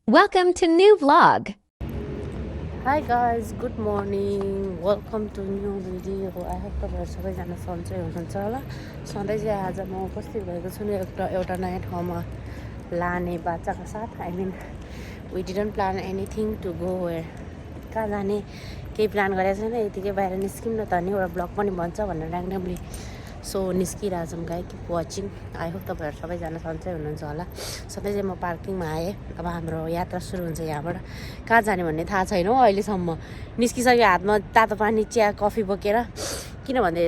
Welcome to new vlog. Hi guys, good morning. Welcome to new video. I hope तपाईहरु सबैजना सन्चै हुनुहुन्छ होला। सधैँ चाहिँ आज म उपस्थित भएको छु एउटा नयाँ ठाउँमा लाने बाचाको साथ। I mean, we didn't plan anything to go where. कहाँ जाने केही प्लान गरेको छैन, यतिकै बाहिर निस्किम न त नि एउटा ब्लग पनि बन्छ भनेर र्यान्डमली सो निस्किरहेछौँ गाई। Keep watching. आई होप तपाईँहरू सबैजना सन्चै हुनुहुन्छ होला। सधैँ चाहिँ म पार्किङमा आएँ। अब हाम्रो यात्रा सुरु हुन्छ यहाँबाट। कहाँ जाने भन्ने थाहा छैन हौ अहिलेसम्म। निस्किसक्यो हातमा तातो पानी चिया कफी बोकेर, किनभने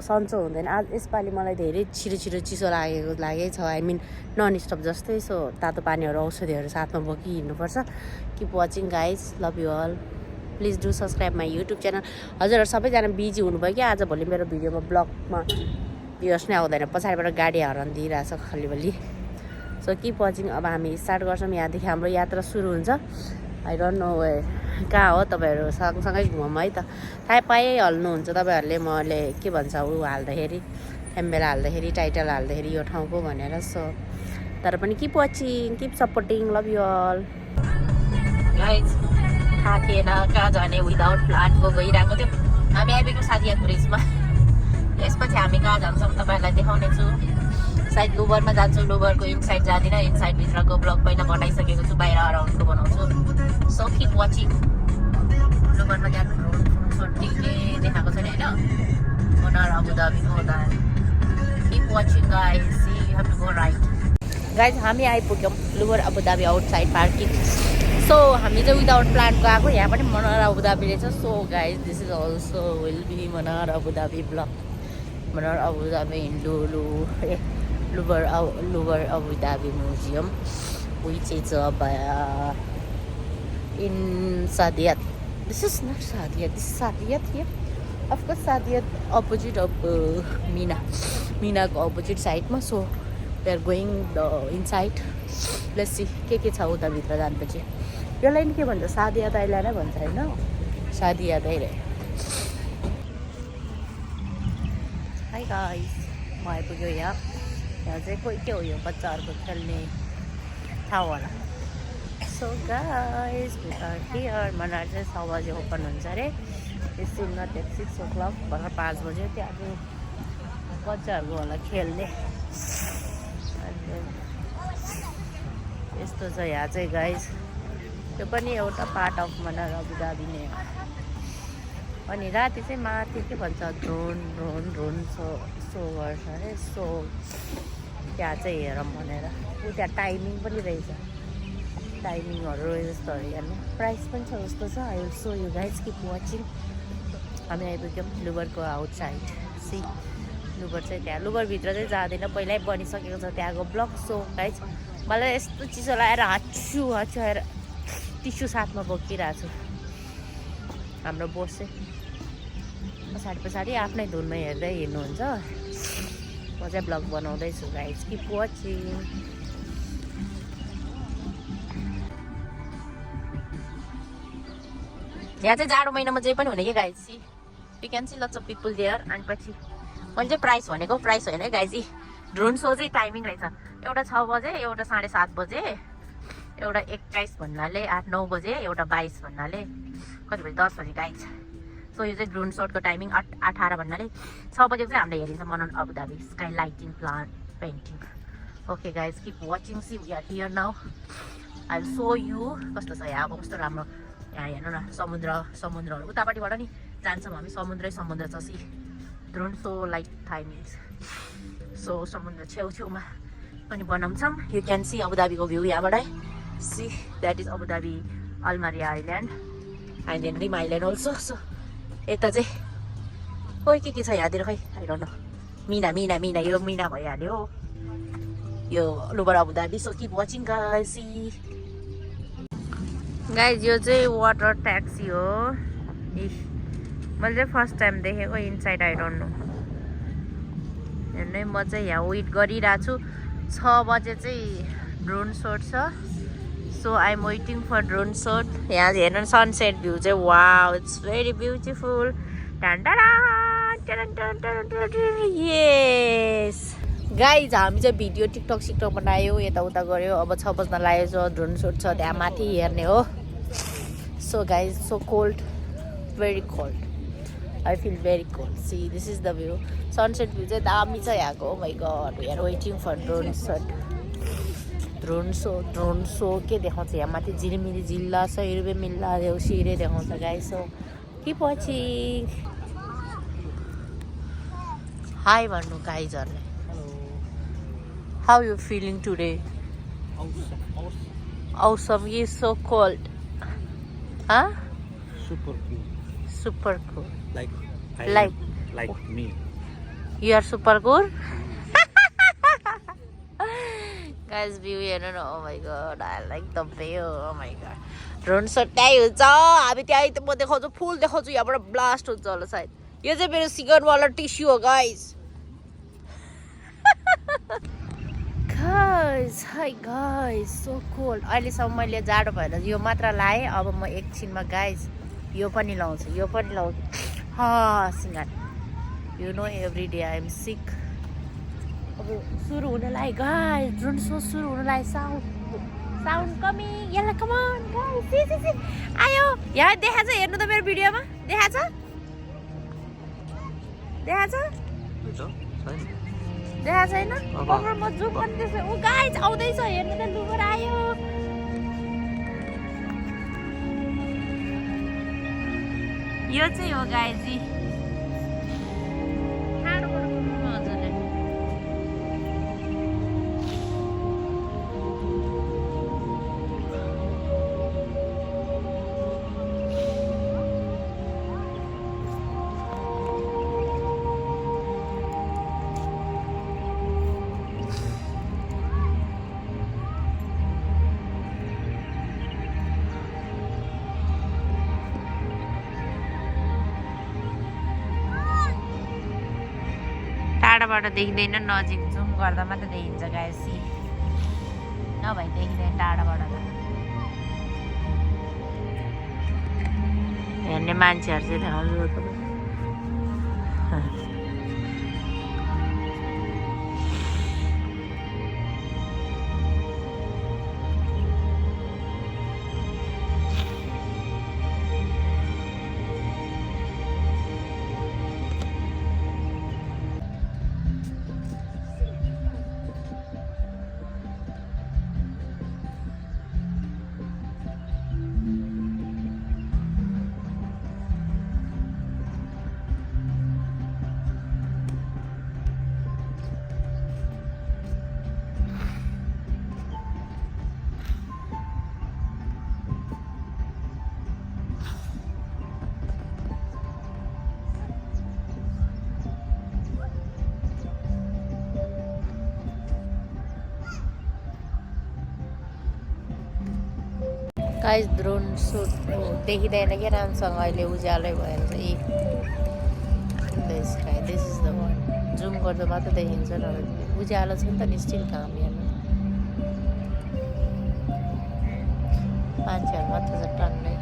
सन्चो हुँदैन। आज यसपालि मलाई धेरै छिटो चिसो लागेको छ। आई मिन नन स्टप जस्तै। सो तातो पानीहरू औषधिहरू साथमा बोकी हिँड्नुपर्छ। Keep watching guys, love you all. Please do subscribe my YouTube channel. हजुरहरू सबैजना बिजी हुनुभयो कि आज भोलि मेरो भिडियोमा ब्लगमा भ्युर्स नै आउँदैन, पछाडिबाट गाडी हर्न दिइरहेछ खलिबली। So keep watching. अब हामी स्टार्ट गर्छौँ। यहाँदेखि हाम्रो यात्रा सुरु हुन्छ। आई डोन्ट नो कहाँ हो, तपाईँहरू सँगसँगै घुमौँ है त। थाहा पाइहाल्नुहुन्छ तपाईँहरूले मैले के भन्छ ऊ हाल्दाखेरि, एम्बेल हाल्दाखेरि, टाइटल हाल्दाखेरि यो ठाउँको भनेर। सो तर पनि keep watching, keep supporting, love you all. Guys थाकेन, कहाँ जाने विदाउट प्लानको गइरहेको थियो। हामी आइपुग्यौँ सादिया ब्रिजमा। यसपछि हामी कहाँ जान्छौँ तपाईँहरूलाई देखाउने छु। सायद लुभरमा जान्छु। लुभरको इनसाइड जाँदिनँ, इनसाइडभित्रको ब्लग पहिला बनाइसकेको छु, बाहिर अराउन्डको बनाउँछु। So keep watching. लुभरमा जानु छोटीले देखाएको छैन होइन, मनार अबु धाबीको होला। Keep watching guys, see you have to go right. Guys हामी आइपुग्यौँ Louvre Abu Dhabi outside parking. So हामी चाहिँ विदाउट प्लानको आएको। यहाँ पनि मनार अबु धाबी रहेछ। So guys this is also will be Manar Abu Dhabi vlog. Manar Abu Dhabi in Louvre Abu Dhabi museum, which is in Saadiyat. This is not Saadiyat, this is Saadiyat here. Of course Saadiyat opposite of Mina को opposite side मा. So we are going the inside. Let's see के छ उता भित्र जान्छपछि। यसलाई नि के भन्छ, सादिया दाइलाई नै भन्छ होइन, सादिया दाइले। हाई गाइस, म आइपुग्यो यहाँ। यहाँ चाहिँ कोही के हो, यो बच्चाहरूको खेल्ने ठाउँ होला। So guys we are here. Manar चाहिँ 6 बजे ओपन हुन्छ अरे। इट्स नट एट 6 o'clock, भर्खर 5 बज्यो। त्यहाँ चाहिँ बच्चाहरूको होला खेल्ने। यस्तो छ यहाँ चाहिँ गाइस। यो पनि एउटा part of Manar Abu Dhabi नै हो। अनि राति चाहिँ माथि के भन्छ ड्रोन सो गर्छ अरे। सो त्यहाँ चाहिँ हेरौँ भनेर। त्यहाँ टाइमिङ पनि रहेछ, टाइमिङहरू यस्तोहरू हेर्नु। प्राइस पनि छ जस्तो छ। I will show you guys, keep watching. हामी आइपुग्यौँ लुभरको आउटसाइड। सी लुभर चाहिँ त्यहाँ, लुभरभित्र चाहिँ जाँदैन, पहिल्यै बनिसकेको छ त्यहाँको ब्लग। सो गाइज मलाई यस्तो चिसो लगाएर हाच्छु आएर टिस्यु साथमा बोकिरहेको छु। हाम्रो बोस चाहिँ पछाडि आफ्नै धुनमा हेर्दै हिँड्नुहुन्छ। म चाहिँ ब्लग बनाउँदैछु गाइज, किप वाचिङ। यहाँ चाहिँ जाडो महिनामा जे पनि हुने कि guys. See you can see lots of people there. अनि पछि मैले चाहिँ प्राइस भनेको प्राइस होइन है गाइज। ड्रोन सो चाहिँ टाइमिङ रहेछ, एउटा 6 बजे, एउटा 7:30 बजे, एउटा 21 भन्नाले 8-9 बजे, एउटा 22 भन्नाले कति बजी, 10 बजी गाइज। सो यो चाहिँ ड्रोन सोटको टाइमिङ 18 भन्नाले 6 बजेको चाहिँ हामीले हेरिन्छ Manar Abu Dhabi sky lighting plan painting. Okay guys keep watching. See we are here now. I will show you कस्तो छ यहाँ। अब कस्तो राम्रो यहाँ हेर्नु न, समुद्रहरू उतापट्टिबाट नि जान्छौँ हामी। समुद्र छ। See drone show light timings. So समुद्र छेउछेउमा पनि बनाउँछौँ। यु क्यान सी अबु धाबीको भ्यू यहाँबाटै। See that is Abu Dhabi Al Maryah island and then Reem island also. So यता चाहिँ खोइ के छ यहाँतिर, खै आई डोन्ट नो। मिना यो मिना भइहाल्यो यो Louvre Abu Dhabi. So keep watching guys. See guys यो चाहिँ वाटर ट्याक्सी हो। मैले चाहिँ फर्स्ट टाइम देखेको इनसाइड। I don't know. हेर्नु म चाहिँ यहाँ वेट गरिरहेको छु। 6 बजे चाहिँ ड्रोन सोट छ। So I am waiting for drone shot. यहाँ हेर्नु सनसेट भ्यू चाहिँ wow, it's very beautiful. Yes guys हामी चाहिँ भिडियो टिकटक सिकटक बनायो यताउता गऱ्यो अब 6 बज्न लाग्यो छ ड्रोन सुट छ त्यहाँ माथि हेर्ने हो so guys so cold very cold I feel very cold see this is the view sunset view चाहिँ दामी छ यहाँको my god we are waiting for drone shot drone show के देखाउँछ यहाँ माथि झिलिमिली जिल्ला 100 रुपियाँ मिल्ला देउसिरे देखाउँछ guys so keep watching high भन्नु गाइजहरूले How you feeling today? Awesome. It's so cold. Huh? Super cool. Super cool. Like me. You are super cool? Guys, view here. No, oh my god. I like the view. Oh my god. Drone shot त्यही हुन्छ हामी त्यही त म देखाउँछु फुल देखाउँछु यहाँबाट blast हुन्छ होला सायद यो चाहिँ मेरो सिगरेट वाला टिस्यु हो guys Hi guys, so cool. अहिलेसम्म मैले जाडो भएर यो मात्र लाएँ अब म एकछिनमा गाइज यो पनि लाउँछु सिँगार you know every day I am sick अब सुरु हुन लाग्यो गाइज ड्रोन सो सुरु हुन लाग्यो साउन्ड कमी यसलाई कमान गाइज आयो यहाँ देखाएको छ हेर्नु त मेरो भिडियोमा देखाएको छैन म जुम पनि त्यसो ऊ गाइज आउँदैछ हेर्नु त लुबर आयो यो चाहिँ हो गाइजी टाढाबाट देखिँदैन नजिक जुम गर्दा मात्रै देखिन्छ गाइसी नभए देखिँदैन टाढाबाट त हेर्ने मान्छेहरू चाहिँ देखाउँछु गाइस ड्रोन सुट देखिँदैन क्या राम्रोसँग अहिले उज्यालै भएर चाहिँ this is the one zoom गर्दा मात्रै देखिन्छ न उज्यालो छ नि त नि स्टिल काम हेर्नु मान्छेहरू मात्र छ टन्नै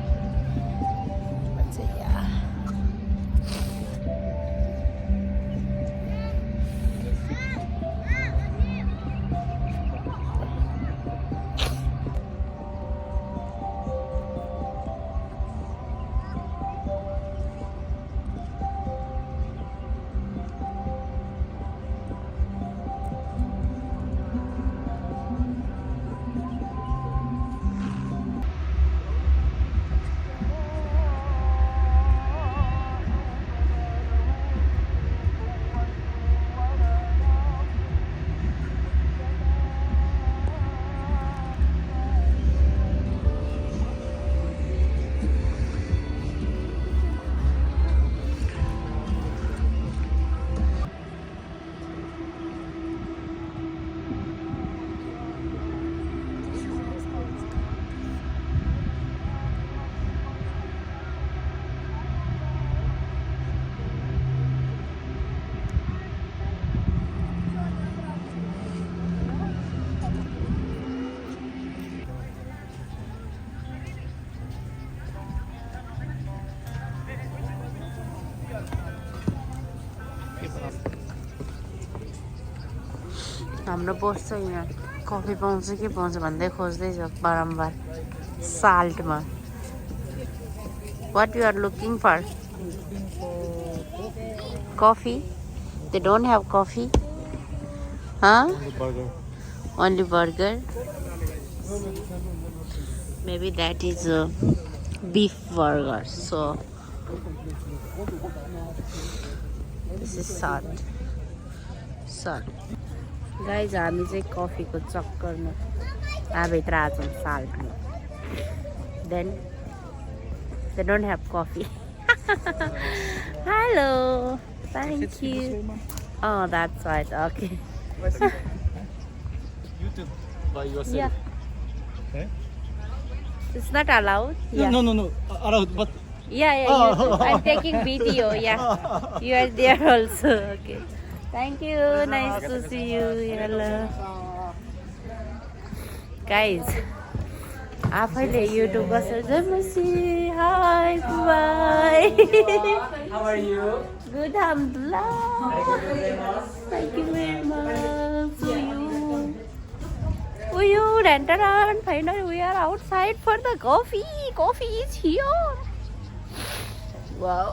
हाम्रो बोस चाहिँ यहाँ कफी पाउँछ के पाउँछ भन्दै खोज्दैछ बारम्बार साल्टमा What you are looking for? Coffee? They don't have coffee? Huh? Burger. Only burger? Maybe that is a beef burger. So this is salt. Guys, हामी चाहिँ कफीको चक्करमा भित्र आछौँ साल्टमा. Then they don't have coffee. Hello. Thank you. Oh, that's right. Okay. YouTube by yourself. Yeah. Eh? It's not allowed. Yeah. No. Allowed, but Yeah. I'm taking video. Yeah. You are there also. Okay. Thank you. Nice to see you. Hello. Guys. आफैले YouTube बसेर जमसी hi bye How are you? Good alhamdulillah thank you very much to you Rantaran finally we are outside for the coffee is here wow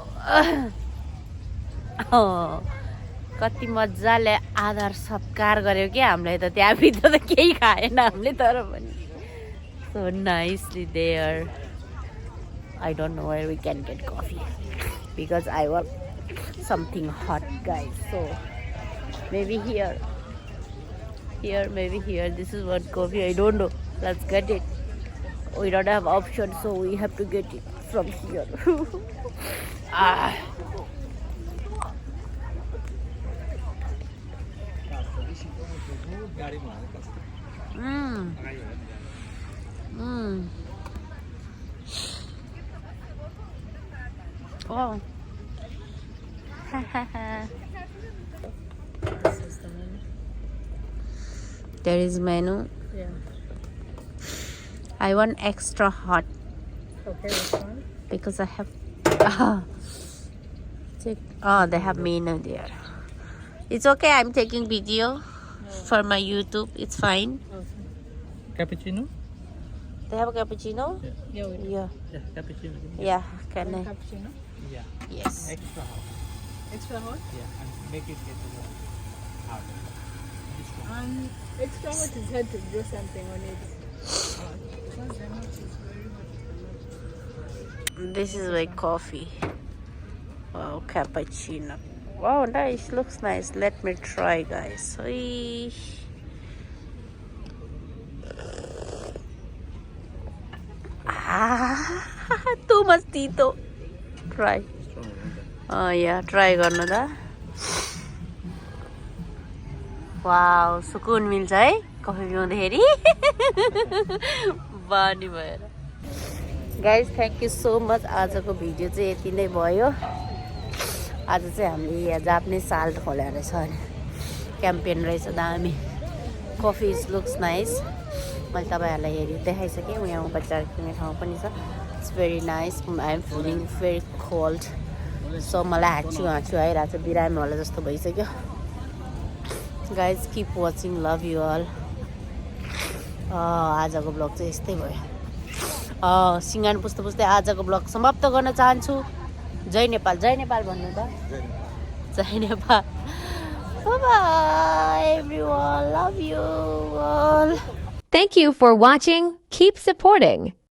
कति मजाले आदर सत्कार गर्यो के हामीलाई त त्यहाँ भित्र त केही खाएन हामीले तर पनि So nicely there. I don't know where we can get coffee because I want something hot, guys. So maybe here. Maybe here. This is what coffee. I don't know. Let's get it. We don't have option, so we have to get it from here. Ah. Wow. There is menu. Yeah. I want extra hot Okay, which one? because I have. They have menu there. It's okay. I'm taking video for my YouTube. It's fine. Okay. cappuccino? They have a cappuccino. Yeah, we do. Yeah. Yeah, cappuccino. Yeah. Can I? Cappuccino. Yeah. Yes. Extra hot. Extra hot. Yeah, and make it get hot. This one. Extra hot is hard to do something on it. This is my coffee. Wow, cappuccino. Wow, nice. Looks nice. Let me try, guys. Eesh. Too much Tito. Try. Oh yeah, try गर्नु त. Wow, सुकुन मिल्छ है coffee पिउँदाखेरि. बानी भएर. Guys, thank you so much. आजको video चाहिँ यति नै भयो. आज चाहिँ हामीले यहाँ जापानी साल्ट खोले रहेछ अनि क्याम्पेन रहेछ दामी. Coffee looks nice. मैले तपाईँहरूलाई हेरी देखाइसकेँ. यहाँ बच्चाहरू किन्ने ठाउँ पनि छ. It's very nice. I am feeling very cold. So मलाई हाँच्छु आइरहेको छ. बिरामी होला जस्तो भइसक्यो. Guys keep watching. Love you all. आजको ब्लग चाहिँ यस्तै भयो. सिँगान पुस्दै आजको ब्लग समाप्त गर्न चाहन्छु. जय नेपाल भन्नु त. जय Nepal. Bye everyone. Love you all. Thank you for watching. Keep supporting.